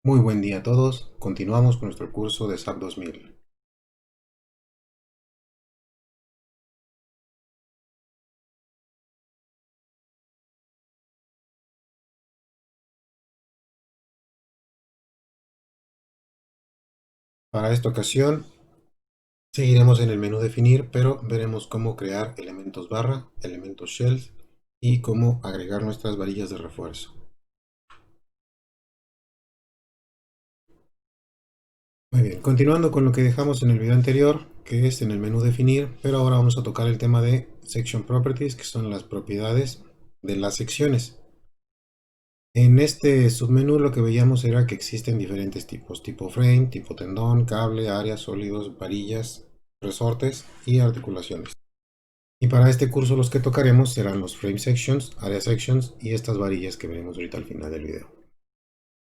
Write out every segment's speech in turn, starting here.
Muy buen día a todos. Continuamos con nuestro curso de SAP 2000. Para esta ocasión seguiremos en el menú definir, pero veremos cómo crear elementos barra, elementos shells y cómo agregar nuestras varillas de refuerzo. Muy bien, continuando con lo que dejamos en el video anterior, que es en el menú definir, pero ahora vamos a tocar el tema de section properties, que son las propiedades de las secciones. En este submenú lo que veíamos era que existen diferentes tipos, tipo frame, tipo tendón, cable, áreas, sólidos, varillas, resortes y articulaciones. Y para este curso los que tocaremos serán los frame sections, area sections y estas varillas que veremos ahorita al final del video.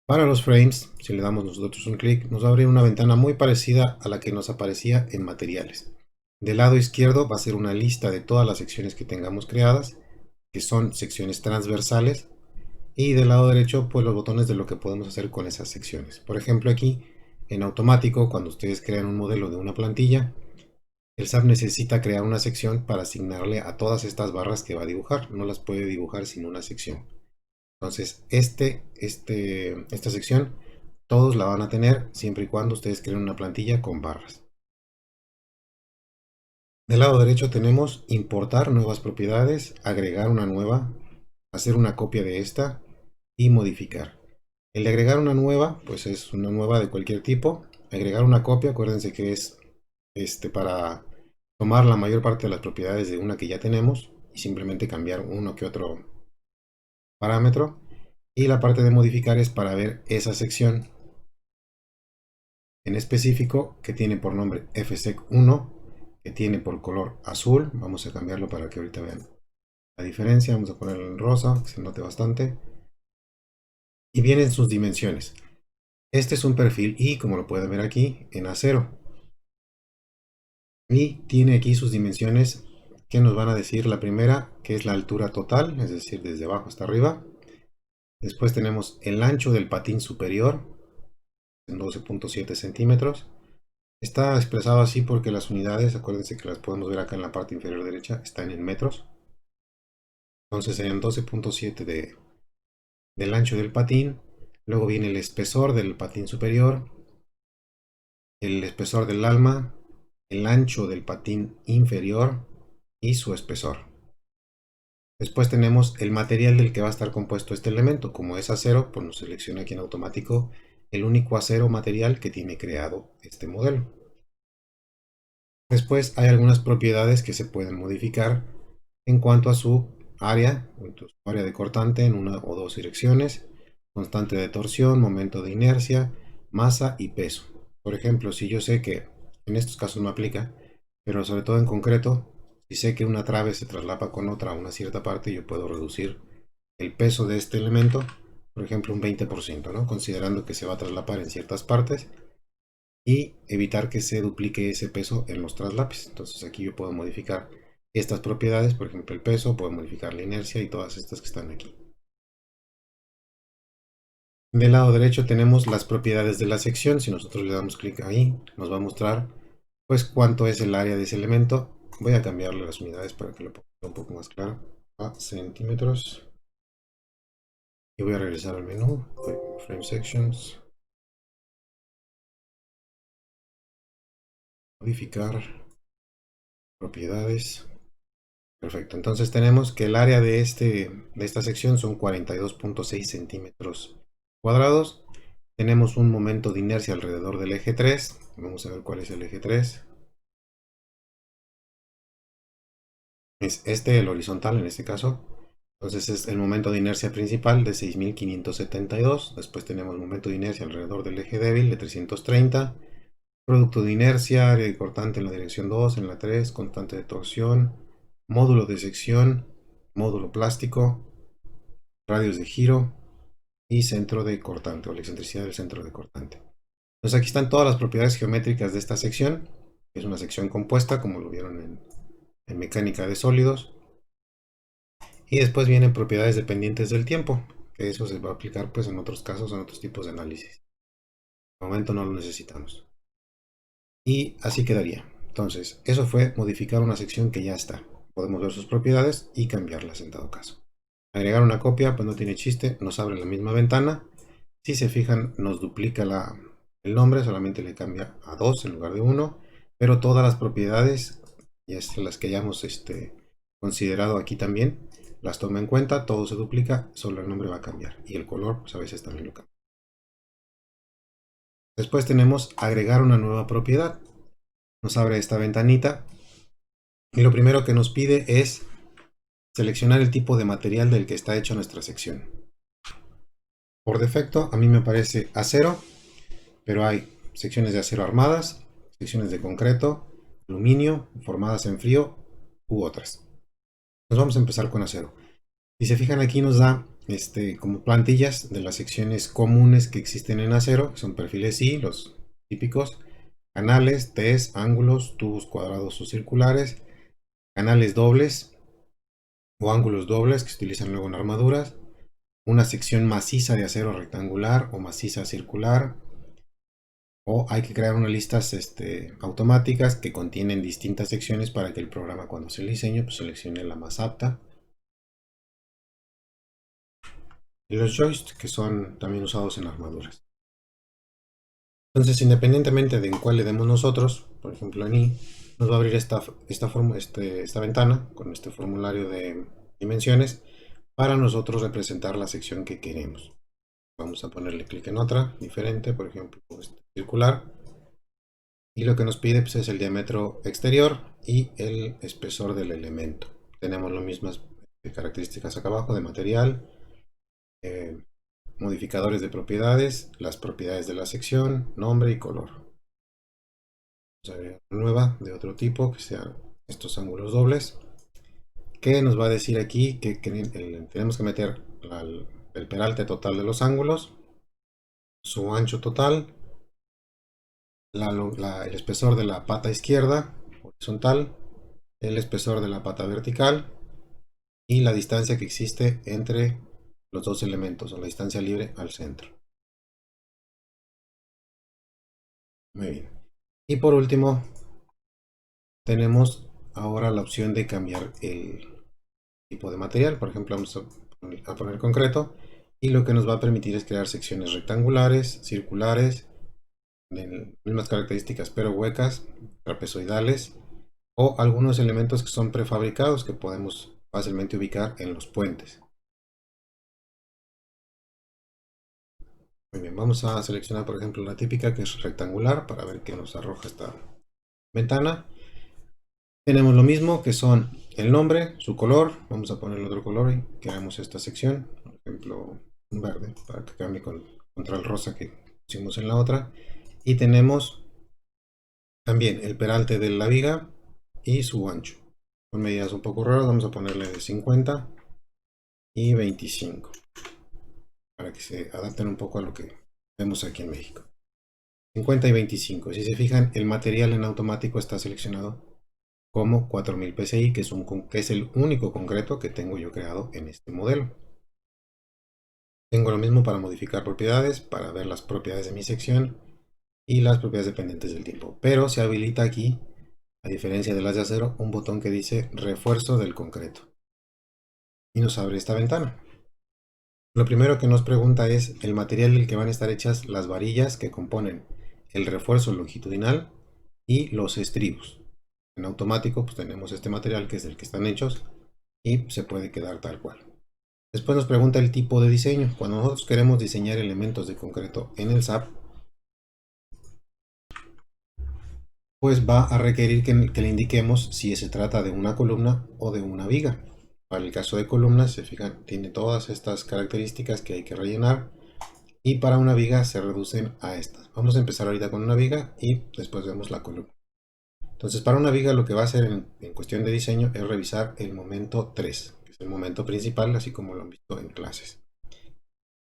Para los frames, si le damos nosotros un clic, nos abre una ventana muy parecida a la que nos aparecía en materiales. Del lado izquierdo va a ser una lista de todas las secciones que tengamos creadas, que son secciones transversales, y del lado derecho pues los botones de lo que podemos hacer con esas secciones. Por ejemplo aquí en automático, cuando ustedes crean un modelo de una plantilla, el SAP necesita crear una sección para asignarle a todas estas barras que va a dibujar. No las puede dibujar sin una sección. Entonces esta sección todos la van a tener siempre y cuando ustedes creen una plantilla con barras. Del lado derecho tenemos importar nuevas propiedades, agregar una nueva, hacer una copia de esta y modificar. El de agregar una nueva, pues es una nueva de cualquier tipo. Agregar una copia, acuérdense que es para tomar la mayor parte de las propiedades de una que ya tenemos y simplemente cambiar uno que otro parámetro. Y la parte de modificar es para ver esa sección en específico que tiene por nombre fsec1, que tiene por color azul. Vamos a cambiarlo para que ahorita vean la diferencia. Vamos a ponerlo en rosa, que se note bastante. Y vienen sus dimensiones. Este es un perfil y, como lo pueden ver aquí, en acero. Y tiene aquí sus dimensiones que nos van a decir la primera, que es la altura total, es decir, desde abajo hasta arriba. Después tenemos el ancho del patín superior, en 12.7 centímetros. Está expresado así porque las unidades, acuérdense que las podemos ver acá en la parte inferior derecha, están en metros. Entonces serían 12.7 del ancho del patín. Luego viene el espesor del patín superior, el espesor del alma, el ancho del patín inferior y su espesor. Después tenemos el material del que va a estar compuesto este elemento. Como es acero, pues nos selecciona aquí en automático el único acero material que tiene creado este modelo. Después hay algunas propiedades que se pueden modificar en cuanto a su área, su área de cortante en una o dos direcciones, constante de torsión, momento de inercia, masa y peso. Por ejemplo, si yo sé que en estos casos no aplica, pero sobre todo en concreto, si sé que una trave se traslapa con otra a una cierta parte, yo puedo reducir el peso de este elemento, por ejemplo, un 20%, ¿no? Considerando que se va a traslapar en ciertas partes y evitar que se duplique ese peso en los traslapes. Entonces aquí yo puedo modificar estas propiedades, por ejemplo el peso, puedo modificar la inercia y todas estas que están aquí. Del lado derecho tenemos las propiedades de la sección. Si nosotros le damos clic ahí, nos va a mostrar pues cuánto es el área de ese elemento. Voy a cambiarle las unidades para que lo ponga un poco más claro a centímetros. Y voy a regresar al menú, Frame Sections, modificar, propiedades. Perfecto, entonces tenemos que el área de esta sección son 42.6 centímetros cuadrados. Tenemos un momento de inercia alrededor del eje 3. Vamos a ver cuál es el eje 3. Es este, el horizontal en este caso. Entonces es el momento de inercia principal de 6.572. Después tenemos momento de inercia alrededor del eje débil de 330. Producto de inercia, área de cortante en la dirección 2, en la 3, constante de torsión, módulo de sección, módulo plástico, radios de giro y centro de cortante o la excentricidad del centro de cortante. Entonces aquí están todas las propiedades geométricas de esta sección. Es una sección compuesta como lo vieron en mecánica de sólidos. Y después vienen propiedades dependientes del tiempo, que eso se va a aplicar pues en otros casos, en otros tipos de análisis. De momento no lo necesitamos. Y así quedaría. Entonces, eso fue modificar una sección que ya está. Podemos ver sus propiedades y cambiarlas en dado caso. Agregar una copia, pues no tiene chiste, nos abre la misma ventana. Si se fijan, nos duplica el nombre, solamente le cambia a 2 en lugar de 1, pero todas las propiedades, y es las que hayamos considerado aquí también, las toma en cuenta, todo se duplica, solo el nombre va a cambiar, y el color, pues a veces también lo cambia. Después tenemos agregar una nueva propiedad. Nos abre esta ventanita, y lo primero que nos pide es seleccionar el tipo de material del que está hecha nuestra sección. Por defecto, a mí me aparece acero, pero hay secciones de acero armadas, secciones de concreto, aluminio, formadas en frío u otras. Nos vamos a empezar con acero. Si se fijan aquí nos da como plantillas de las secciones comunes que existen en acero, que son perfiles I, los típicos, canales, Ts, ángulos, tubos cuadrados o circulares, canales dobles o ángulos dobles que se utilizan luego en armaduras, una sección maciza de acero rectangular o maciza circular, o hay que crear unas listas automáticas que contienen distintas secciones para que el programa cuando se diseñe pues seleccione la más apta. Y los joists que son también usados en armaduras. Entonces, independientemente de en cuál le demos nosotros, por ejemplo en I, nos va a abrir esta ventana con este formulario de dimensiones para nosotros representar la sección que queremos. Vamos a ponerle clic en otra diferente, por ejemplo circular, y lo que nos pide pues, es el diámetro exterior y el espesor del elemento. Tenemos las mismas características acá abajo de material, modificadores de propiedades, las propiedades de la sección, nombre y color. Vamos a agregar una nueva de otro tipo que sean estos ángulos dobles, que nos va a decir aquí que tenemos que meter el peralte total de los ángulos, su ancho total, el espesor de la pata izquierda horizontal, el espesor de la pata vertical y la distancia que existe entre los dos elementos o la distancia libre al centro. Muy bien. Y por último tenemos ahora la opción de cambiar el tipo de material. Por ejemplo, vamos a poner concreto y lo que nos va a permitir es crear secciones rectangulares, circulares, de mismas características pero huecas, trapezoidales o algunos elementos que son prefabricados que podemos fácilmente ubicar en los puentes. Muy bien, vamos a seleccionar por ejemplo la típica que es rectangular para ver qué nos arroja esta ventana. Tenemos lo mismo que son el nombre, su color, vamos a ponerle otro color y creamos esta sección, por ejemplo un verde para que cambie contra el rosa que pusimos en la otra, y tenemos también el peralte de la viga y su ancho. Con medidas un poco raras vamos a ponerle de 50 y 25 para que se adapten un poco a lo que vemos aquí en México. 50 y 25. Si se fijan, el material en automático está seleccionado como 4000 PSI, que es el único concreto que tengo yo creado en este modelo. Tengo lo mismo para modificar propiedades, para ver las propiedades de mi sección y las propiedades dependientes del tiempo. Pero se habilita aquí, a diferencia de las de acero, un botón que dice refuerzo del concreto. Y nos abre esta ventana. Lo primero que nos pregunta es el material del que van a estar hechas las varillas que componen el refuerzo longitudinal y los estribos. En automático pues tenemos este material que es del que están hechos y se puede quedar tal cual. Después nos pregunta el tipo de diseño. Cuando nosotros queremos diseñar elementos de concreto en el SAP, pues va a requerir que le indiquemos si se trata de una columna o de una viga. Para el caso de columnas, se fijan, tiene todas estas características que hay que rellenar, y para una viga se reducen a estas. Vamos a empezar ahorita con una viga y después vemos la columna. Entonces, para una viga lo que va a hacer en cuestión de diseño es revisar el momento 3, que es el momento principal, así como lo han visto en clases.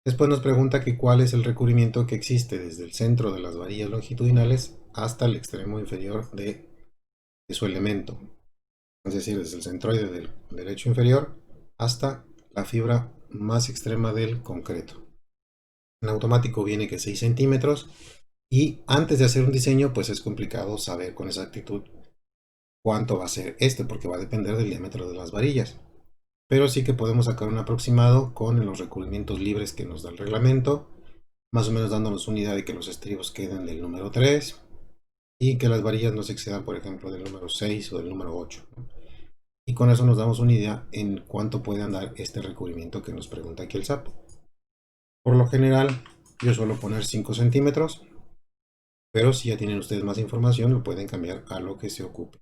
Después nos pregunta que cuál es el recubrimiento que existe desde el centro de las varillas longitudinales hasta el extremo inferior de su elemento. Es decir, desde el centroide del derecho inferior hasta la fibra más extrema del concreto. En automático viene que 6 centímetros, Y antes de hacer un diseño, pues es complicado saber con exactitud cuánto va a ser este, porque va a depender del diámetro de las varillas. Pero sí que podemos sacar un aproximado con los recubrimientos libres que nos da el reglamento, más o menos dándonos una idea de que los estribos queden del número 3 y que las varillas no se excedan, por ejemplo, del número 6 o del número 8, ¿no? Y con eso nos damos una idea en cuánto puede andar este recubrimiento que nos pregunta aquí el SAP. Por lo general, yo suelo poner 5 centímetros, pero si ya tienen ustedes más información, lo pueden cambiar a lo que se ocupe.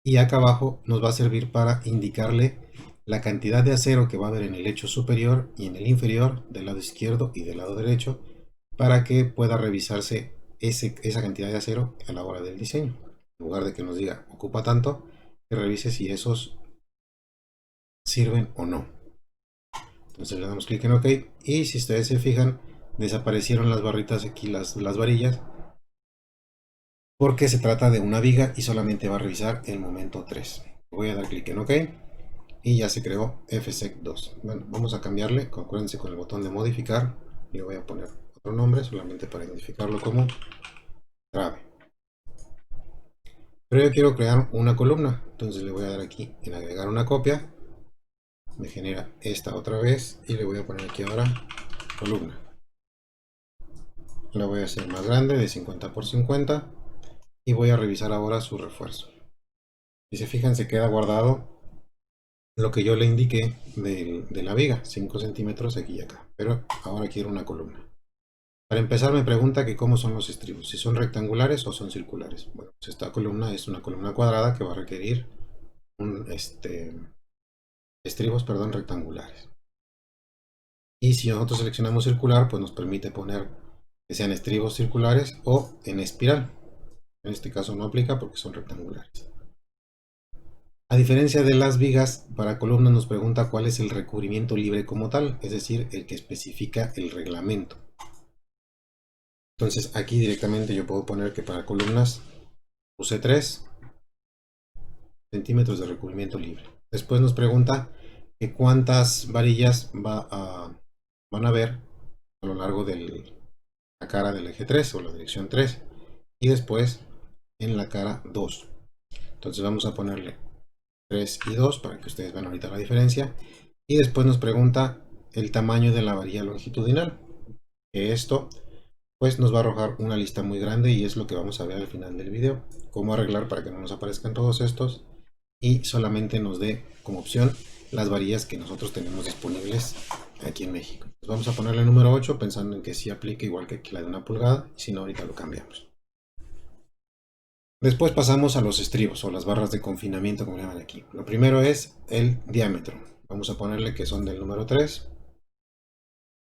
Y acá abajo nos va a servir para indicarle la cantidad de acero que va a haber en el lecho superior y en el inferior, del lado izquierdo y del lado derecho, para que pueda revisarse esa cantidad de acero a la hora del diseño. En lugar de que nos diga ocupa tanto, que revise si esos sirven o no. Entonces le damos clic en OK y si ustedes se fijan, desaparecieron las barritas aquí, las varillas, porque se trata de una viga y solamente va a revisar el momento 3. Voy a dar clic en OK y ya se creó FSEC2. Bueno, vamos a cambiarle, acuérdense, con el botón de modificar, y le voy a poner otro nombre solamente para identificarlo como trave. Pero yo quiero crear una columna, entonces le voy a dar aquí en agregar una copia, me genera esta otra vez y le voy a poner aquí ahora columna. La voy a hacer más grande, de 50 por 50, y voy a revisar ahora su refuerzo. Si se fijan, se queda guardado lo que yo le indiqué de la viga, 5 centímetros aquí y acá, pero ahora quiero una columna. Para empezar me pregunta que cómo son los estribos, si son rectangulares o son circulares. Bueno, pues esta columna es una columna cuadrada que va a requerir estribos, perdón, rectangulares. Y si nosotros seleccionamos circular, pues nos permite poner que sean estribos circulares o en espiral. En este caso no aplica porque son rectangulares. A diferencia de las vigas, para columnas nos pregunta cuál es el recubrimiento libre como tal, es decir, el que especifica el reglamento. Entonces aquí directamente yo puedo poner que para columnas use 3 centímetros de recubrimiento libre. Después nos pregunta que cuántas varillas van a ver a lo largo de la cara del eje 3 o la dirección 3 y después en la cara 2. Entonces vamos a ponerle 3 y 2 para que ustedes vean ahorita la diferencia. Y después nos pregunta el tamaño de la varilla longitudinal. Que esto pues nos va a arrojar una lista muy grande y es lo que vamos a ver al final del video. Cómo arreglar para que no nos aparezcan todos estos y solamente nos dé como opción las varillas que nosotros tenemos disponibles aquí en México. Pues vamos a ponerle el número 8 pensando en que sí aplique igual que aquí la de 1 pulgada, y si no ahorita lo cambiamos. Después pasamos a los estribos o las barras de confinamiento, como llaman aquí. Lo primero es el diámetro. Vamos a ponerle que son del número 3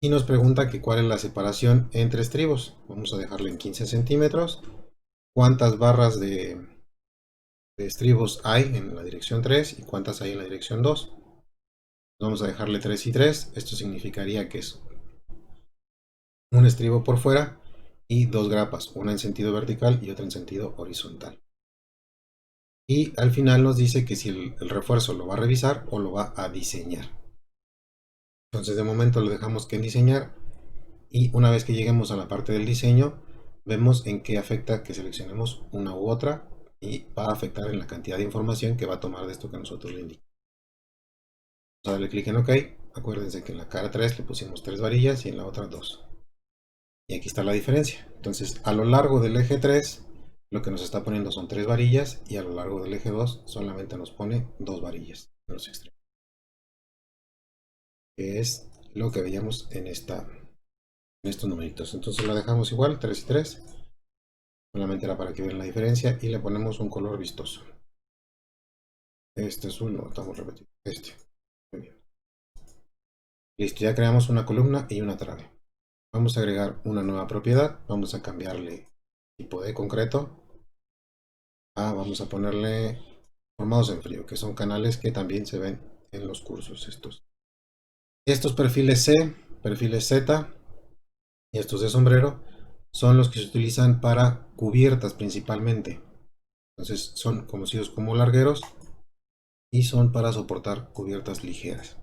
y nos pregunta que cuál es la separación entre estribos. Vamos a dejarle en 15 centímetros. ¿Cuántas barras de estribos hay en la dirección 3 y cuántas hay en la dirección 2? Vamos a dejarle 3 y 3. Esto significaría que es un estribo por fuera y dos grapas, una en sentido vertical y otra en sentido horizontal. Y al final nos dice que si el refuerzo lo va a revisar o lo va a diseñar. Entonces de momento lo dejamos que en diseñar, y una vez que lleguemos a la parte del diseño vemos en qué afecta que seleccionemos una u otra y va a afectar en la cantidad de información que va a tomar de esto que nosotros le indicamos. Vamos a darle clic en OK. Acuérdense que en la cara 3 le pusimos 3 varillas y en la otra 2. Y aquí está la diferencia. Entonces a lo largo del eje 3 lo que nos está poniendo son 3 varillas y a lo largo del eje 2 solamente nos pone 2 varillas en los extremos. Que es lo que veíamos en estos numeritos. Entonces lo dejamos igual, 3 y 3. Solamente era para que vean la diferencia y le ponemos un color vistoso. Este azul lo estamos repetiendo. Muy bien. Listo, ya creamos una columna y una trave. Vamos a agregar una nueva propiedad. Vamos a cambiarle tipo de concreto. Vamos a ponerle formados en frío, que son canales que también se ven en los cursos estos. Estos perfiles C, perfiles Z y estos de sombrero son los que se utilizan para cubiertas principalmente. Entonces son conocidos como largueros y son para soportar cubiertas ligeras.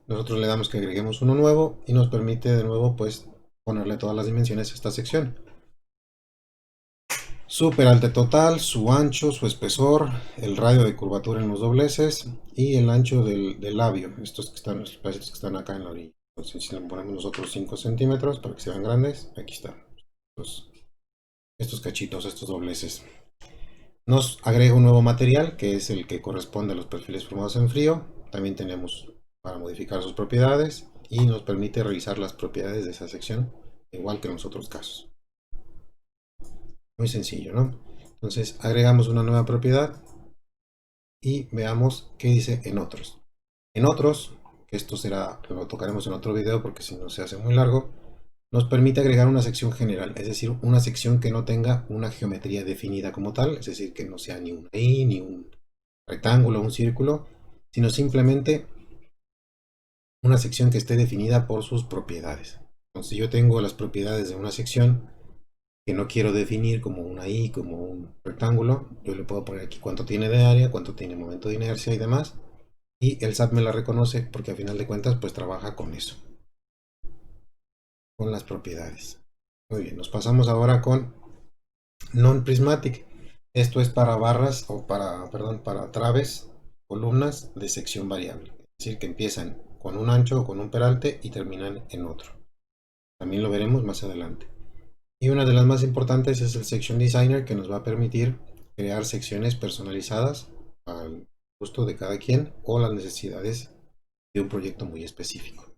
Nosotros le damos que agreguemos uno nuevo y nos permite de nuevo pues ponerle todas las dimensiones a esta sección. Su peralte total, su ancho, su espesor, el radio de curvatura en los dobleces y el ancho del labio, estos que están, los pedacitos que están acá en la orilla. Entonces, si le ponemos nosotros 5 centímetros para que se vean grandes, aquí están estos cachitos, estos dobleces. Nos agrega un nuevo material que es el que corresponde a los perfiles formados en frío. También tenemos para modificar sus propiedades y nos permite revisar las propiedades de esa sección, igual que en los otros casos. Muy sencillo, ¿no? Entonces agregamos una nueva propiedad y veamos qué dice en otros. En otros, que esto lo tocaremos en otro video porque si no se hace muy largo, nos permite agregar una sección general, es decir, una sección que no tenga una geometría definida como tal, es decir, que no sea ni una I, ni un rectángulo o un círculo, sino simplemente una sección que esté definida por sus propiedades. Entonces, si yo tengo las propiedades de una sección que no quiero definir como una I, como un rectángulo, yo le puedo poner aquí cuánto tiene de área, cuánto tiene momento de inercia y demás, y el SAP me la reconoce porque a final de cuentas pues trabaja con eso, con las propiedades. Muy bien, nos pasamos ahora con non-prismatic. Esto es para barras o para traves, columnas de sección variable, es decir, que empiezan con un ancho o con un peralte y terminan en otro. También lo veremos más adelante. Y una de las más importantes es el Section Designer, que nos va a permitir crear secciones personalizadas al gusto de cada quien o las necesidades de un proyecto muy específico.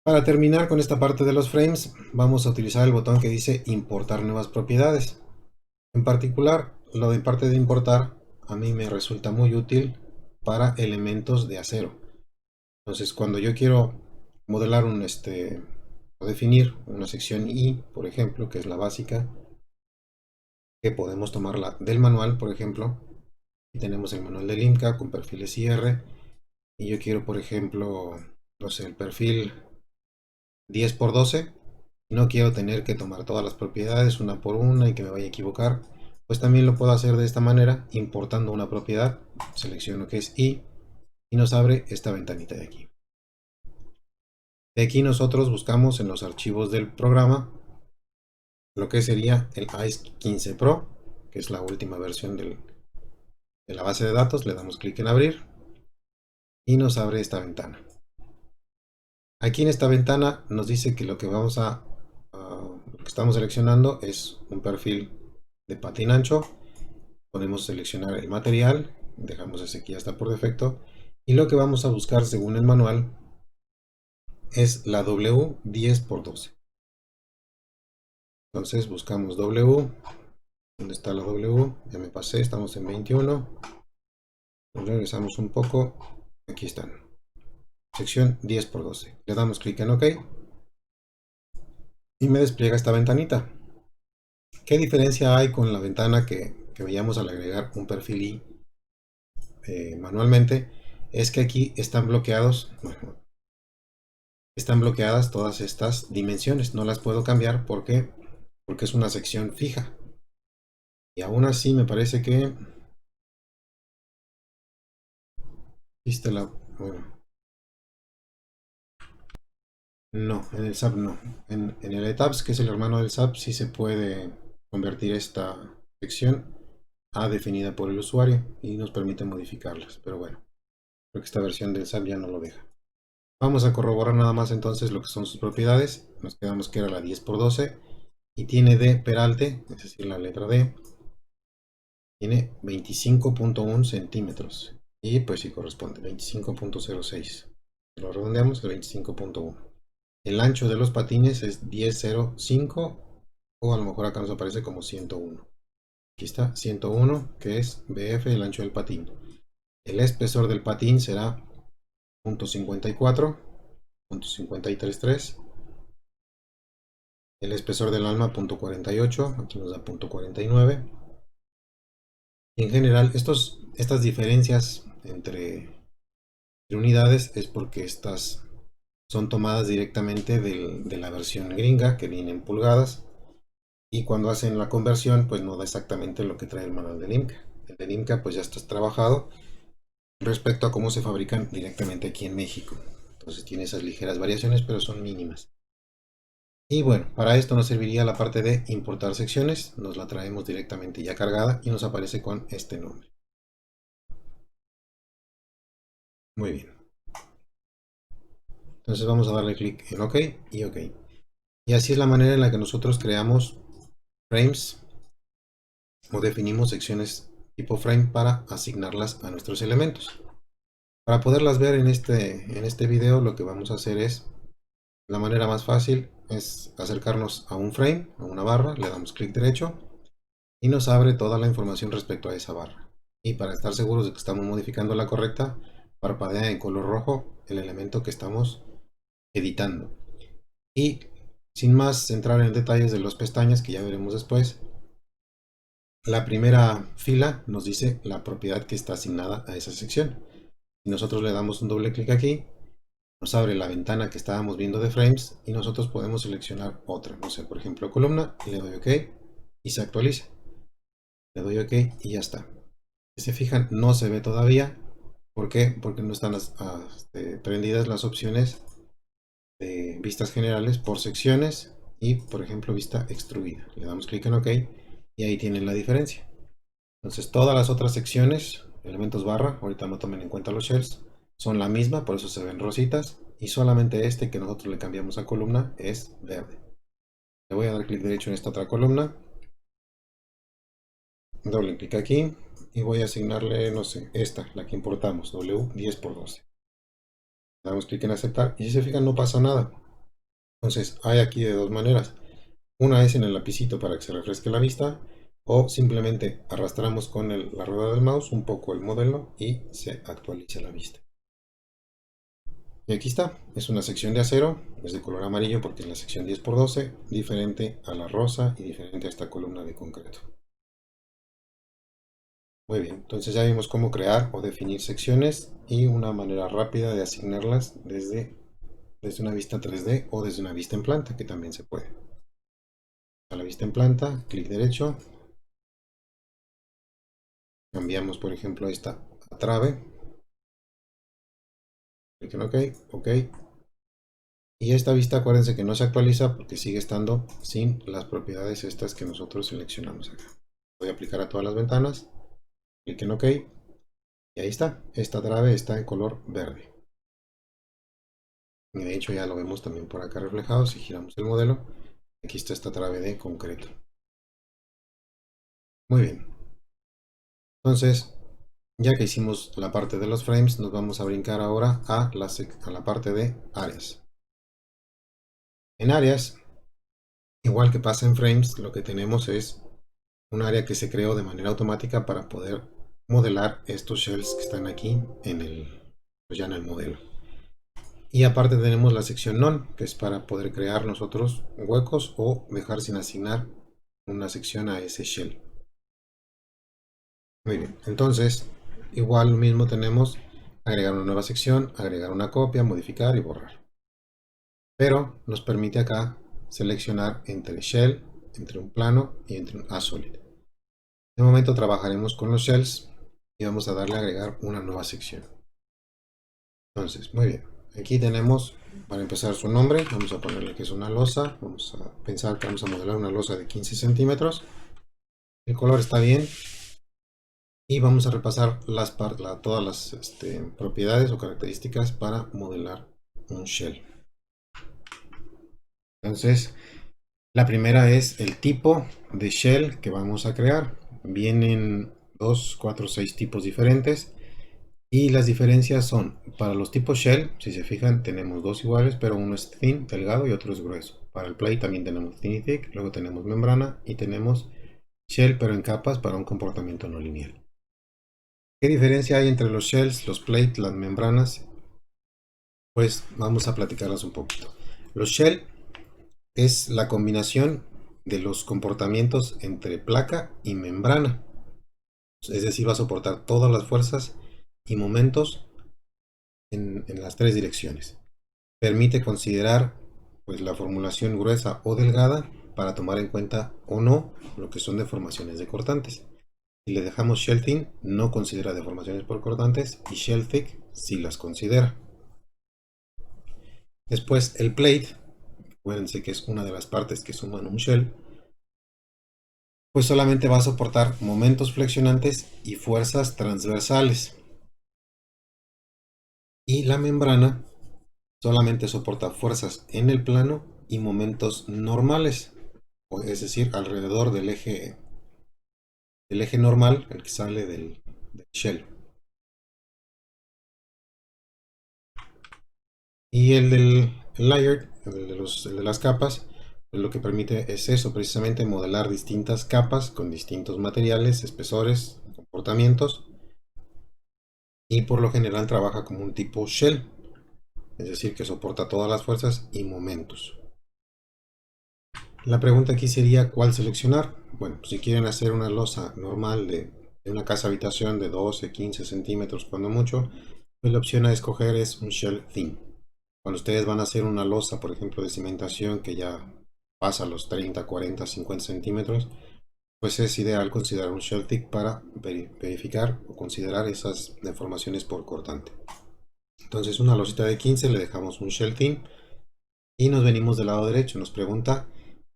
Para terminar con esta parte de los frames, vamos a utilizar el botón que dice importar nuevas propiedades. En particular, lo de parte de importar a mí me resulta muy útil para elementos de acero. Entonces, cuando yo quiero modelar o definir una sección I, por ejemplo, que es la básica, que podemos tomarla del manual, por ejemplo, y tenemos el manual del IMCA con perfiles IR, y yo quiero, por ejemplo, no sé, el perfil 10×12, y no quiero tener que tomar todas las propiedades una por una y que me vaya a equivocar, pues también lo puedo hacer de esta manera, importando una propiedad, selecciono que es I, y nos abre esta ventanita de aquí. De aquí nosotros buscamos en los archivos del programa lo que sería el AIS 15 Pro, que es la última versión de la base de datos. Le damos clic en abrir y nos abre esta ventana. Aquí en esta ventana nos dice que lo que lo que estamos seleccionando es un perfil de patín ancho. Podemos seleccionar el material, dejamos ese que ya está por defecto, y lo que vamos a buscar según el manual es la W10×12. Entonces buscamos W. ¿Dónde está la W? Ya me pasé, estamos en 21. Nos regresamos un poco. Aquí están. Sección 10×12. Le damos clic en OK. Y me despliega esta ventanita. ¿Qué diferencia hay con la ventana que veíamos al agregar un perfil I manualmente? Es que aquí están bloqueadas todas estas dimensiones. No las puedo cambiar porque es una sección fija. Y aún así me parece que bueno, no, en el SAP no. En el ETABS, que es el hermano del SAP, sí se puede convertir esta sección a definida por el usuario y nos permite modificarlas. Pero bueno, creo que esta versión del SAP ya no lo deja. Vamos a corroborar nada más entonces lo que son sus propiedades. Nos quedamos que era la 10×12 y tiene de peralte, es decir, la letra D, tiene 25.1 centímetros. Y pues sí corresponde, 25.06. Lo redondeamos a 25.1. El ancho de los patines es 10.05 o a lo mejor acá nos aparece como 101. Aquí está 101, que es BF, el ancho del patín. El espesor del patín será 0.54, 0.533. El espesor del alma 0.48, aquí nos da 0.49. Y en general estas diferencias entre unidades es porque estas son tomadas directamente de la versión gringa, que viene en pulgadas, y cuando hacen la conversión pues no da exactamente lo que trae el manual del IMCA. El del IMCA pues ya está trabajado respecto a cómo se fabrican directamente aquí en México. Entonces tiene esas ligeras variaciones, pero son mínimas. Y bueno, para esto nos serviría la parte de importar secciones. Nos la traemos directamente ya cargada y nos aparece con este nombre. Muy bien. Entonces vamos a darle clic en OK y OK. Y así es la manera en la que nosotros creamos frames o definimos secciones tipo frame para asignarlas a nuestros elementos. Para poderlas ver en este video, lo que vamos a hacer es, la manera más fácil es acercarnos a un frame, a una barra, le damos clic derecho y nos abre toda la información respecto a esa barra. Y para estar seguros de que estamos modificando la correcta, parpadea en color rojo el elemento que estamos editando. Y sin más entrar en detalles de las pestañas que ya veremos después, la primera fila nos dice la propiedad que está asignada a esa sección. Si nosotros le damos un doble clic aquí, nos abre la ventana que estábamos viendo de frames y nosotros podemos seleccionar otra, no sé, por ejemplo columna, y le doy OK y se actualiza. Le doy OK y ya está. Si se fijan, no se ve todavía. ¿Por qué? Porque no están prendidas las opciones de vistas generales por secciones y, por ejemplo, vista extruida. Le damos clic en OK y ahí tienen la diferencia. Entonces todas las otras secciones, elementos barra, ahorita no tomen en cuenta los shells, son la misma, por eso se ven rositas, y solamente este que nosotros le cambiamos a columna es verde. Le voy a dar clic derecho en esta otra columna, doble clic aquí, y voy a asignarle, no sé, esta, la que importamos, W10×12. Le damos clic en aceptar, y si se fijan no pasa nada. Entonces hay aquí de dos maneras. Una es en el lapicito para que se refresque la vista, o simplemente arrastramos con la rueda del mouse un poco el modelo y se actualiza la vista. Y aquí está, es una sección de acero, es de color amarillo porque es la sección 10×12, diferente a la rosa y diferente a esta columna de concreto. Muy bien, entonces ya vimos cómo crear o definir secciones y una manera rápida de asignarlas desde una vista 3D o desde una vista en planta, que también se puede. A la vista en planta, clic derecho, cambiamos por ejemplo esta a trave, clic en OK, OK, y esta vista acuérdense que no se actualiza porque sigue estando sin las propiedades estas que nosotros seleccionamos acá. Voy a aplicar a todas las ventanas, clic en OK, y ahí está, esta trave está en color verde. Y de hecho ya lo vemos también por acá reflejado, si giramos el modelo, aquí está esta trave de concreto. Muy bien, entonces ya que hicimos la parte de los frames, nos vamos a brincar ahora a la parte de áreas. En áreas, igual que pasa en frames, lo que tenemos es un área que se creó de manera automática para poder modelar estos shells que están aquí pues ya en el modelo. Y aparte tenemos la sección None, que es para poder crear nosotros huecos o dejar sin asignar una sección a ese shell. Muy bien, entonces igual lo mismo tenemos agregar una nueva sección, agregar una copia, modificar y borrar. Pero nos permite acá seleccionar entre shell, entre un plano y entre un solid. De momento trabajaremos con los shells y vamos a darle a agregar una nueva sección. Entonces, muy bien. Aquí tenemos, para empezar, su nombre. Vamos a ponerle que es una losa. Vamos a pensar que vamos a modelar una losa de 15 centímetros. El color está bien. Y vamos a repasar todas las propiedades o características para modelar un shell. Entonces, la primera es el tipo de shell que vamos a crear. Vienen 2, 4, 6 tipos diferentes. Y las diferencias son, para los tipos shell, si se fijan, tenemos dos iguales, pero uno es thin, delgado, y otro es grueso. Para el plate también tenemos thin y thick, luego tenemos membrana y tenemos shell, pero en capas para un comportamiento no lineal. ¿Qué diferencia hay entre los shells, los plates, las membranas? Pues vamos a platicarlas un poquito. Los shell es la combinación de los comportamientos entre placa y membrana. Es decir, va a soportar todas las fuerzas y momentos en las tres direcciones. Permite considerar pues, la formulación gruesa o delgada para tomar en cuenta o no lo que son deformaciones de cortantes. Si le dejamos shell thin, no considera deformaciones por cortantes, y shell thick sí las considera. Después el plate, acuérdense que es una de las partes que suman un shell, pues solamente va a soportar momentos flexionantes y fuerzas transversales. Y la membrana solamente soporta fuerzas en el plano y momentos normales, es decir, alrededor del eje normal, el que sale del shell. Y el layer, el de las capas, pues lo que permite es eso, precisamente modelar distintas capas con distintos materiales, espesores, comportamientos, y por lo general trabaja como un tipo shell, es decir, que soporta todas las fuerzas y momentos. La pregunta aquí sería ¿cuál seleccionar? Bueno, si quieren hacer una losa normal de una casa habitación de 12, 15 centímetros cuando mucho, pues la opción a escoger es un shell thin. Cuando ustedes van a hacer una losa, por ejemplo, de cimentación que ya pasa los 30, 40, 50 centímetros, pues es ideal considerar un shell thick para verificar o considerar esas deformaciones por cortante. Entonces una losita de 15 le dejamos un shell thin y nos venimos del lado derecho. Nos pregunta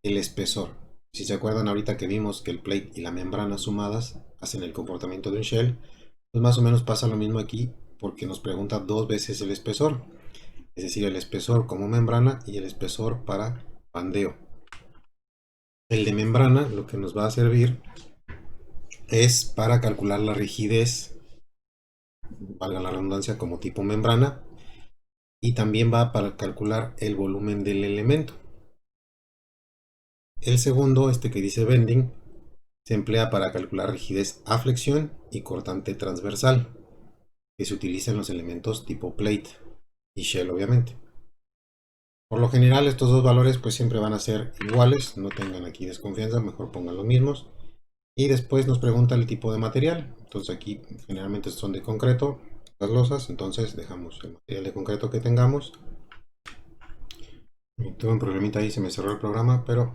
el espesor. Si se acuerdan ahorita que vimos que el plate y la membrana sumadas hacen el comportamiento de un shell, pues más o menos pasa lo mismo aquí porque nos pregunta dos veces el espesor. Es decir, el espesor como membrana y el espesor para bandeo. El de membrana lo que nos va a servir es para calcular la rigidez, valga la redundancia, como tipo membrana, y también va para calcular el volumen del elemento. El segundo, este que dice bending, se emplea para calcular rigidez a flexión y cortante transversal, que se utiliza en los elementos tipo plate y shell obviamente. Por lo general estos dos valores pues siempre van a ser iguales, no tengan aquí desconfianza, mejor pongan los mismos. Y después nos pregunta el tipo de material, entonces aquí generalmente son de concreto las losas, entonces dejamos el material de concreto que tengamos. Tuve un problemita ahí, se me cerró el programa, pero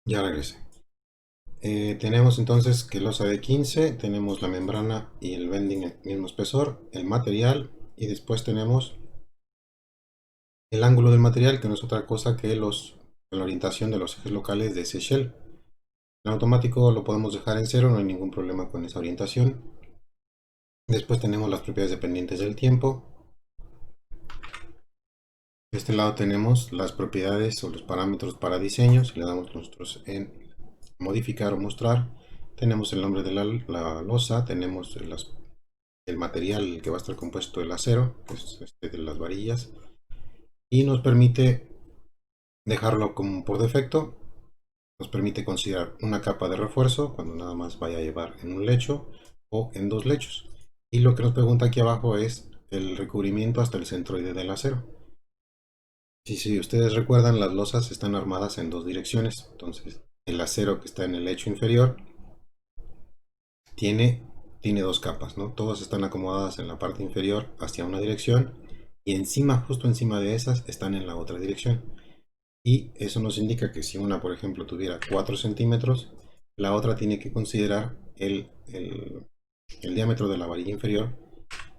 ya regresé. Tenemos entonces que losa de 15, tenemos la membrana y el bending el mismo espesor, el material y después tenemos el ángulo del material que no es otra cosa que la orientación de los ejes locales de ese shell. En automático lo podemos dejar en cero, no hay ningún problema con esa orientación. Después tenemos las propiedades dependientes del tiempo. De este lado tenemos las propiedades o los parámetros para diseño. Si le damos nosotros en modificar o mostrar, tenemos el nombre de la losa, tenemos el material que va a estar compuesto del acero, que es este de las varillas, y nos permite dejarlo como por defecto. Nos permite considerar una capa de refuerzo cuando nada más vaya a llevar en un lecho o en dos lechos. Y lo que nos pregunta aquí abajo es el recubrimiento hasta el centroide del acero. Si ustedes recuerdan, las losas están armadas en dos direcciones. Entonces, el acero que está en el lecho inferior tiene, tiene dos capas, ¿no? Todas están acomodadas en la parte inferior hacia una dirección y encima, justo encima de esas, están en la otra dirección. Y eso nos indica que si una, por ejemplo, tuviera 4 centímetros, la otra tiene que considerar el diámetro de la varilla inferior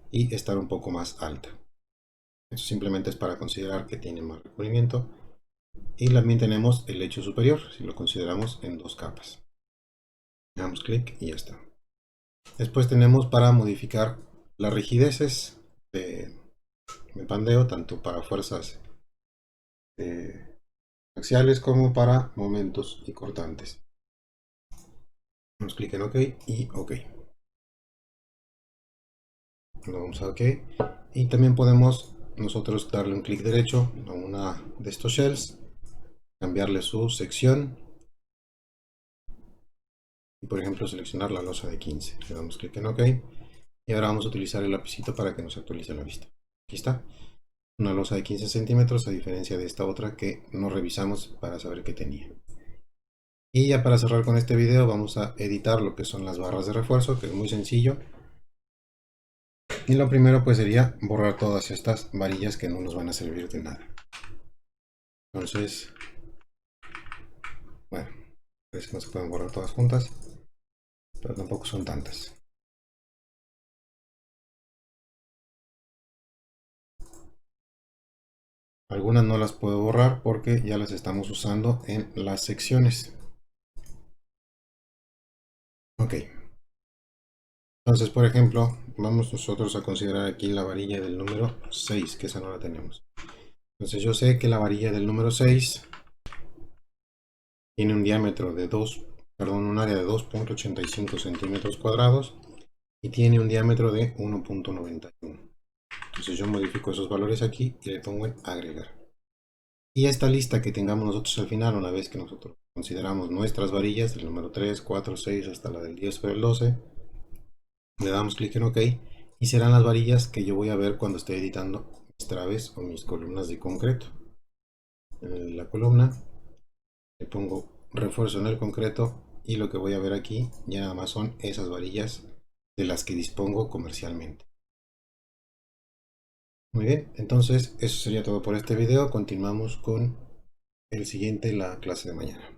y estar un poco más alta. Eso simplemente es para considerar que tiene más recubrimiento. Y también tenemos el lecho superior, si lo consideramos en dos capas. Le damos clic y ya está. Después tenemos para modificar las rigideces de pandeo, tanto para fuerzas axiales como para momentos y cortantes. Damos clic en OK y OK. Lo vamos a OK. Y también podemos nosotros darle un clic derecho a una de estos shells, cambiarle su sección y por ejemplo seleccionar la losa de 15. Le damos clic en OK. Y ahora vamos a utilizar el lapicito para que nos actualice la vista. Aquí está. Una losa de 15 centímetros a diferencia de esta otra que no revisamos para saber qué tenía. Y ya para cerrar con este video vamos a editar lo que son las barras de refuerzo, que es muy sencillo. Y lo primero pues sería borrar todas estas varillas que no nos van a servir de nada. Entonces, bueno, pues no se pueden borrar todas juntas, pero tampoco son tantas. Algunas no las puedo borrar porque ya las estamos usando en las secciones. Ok, entonces por ejemplo, vamos nosotros a considerar aquí la varilla del número 6, que esa no la tenemos. Entonces yo sé que la varilla del número 6 tiene un diámetro de un área de 2.85 centímetros cuadrados y tiene un diámetro de 1.91. Entonces yo modifico esos valores aquí y le pongo en agregar. Y esta lista que tengamos nosotros al final, una vez que nosotros consideramos nuestras varillas, del número 3, 4, 6 hasta la del 10 o el 12, le damos clic en OK y serán las varillas que yo voy a ver cuando esté editando mis traves o mis columnas de concreto. En la columna le pongo refuerzo en el concreto y lo que voy a ver aquí ya nada más son esas varillas de las que dispongo comercialmente. Muy bien, entonces eso sería todo por este video. Continuamos con el siguiente, la clase de mañana.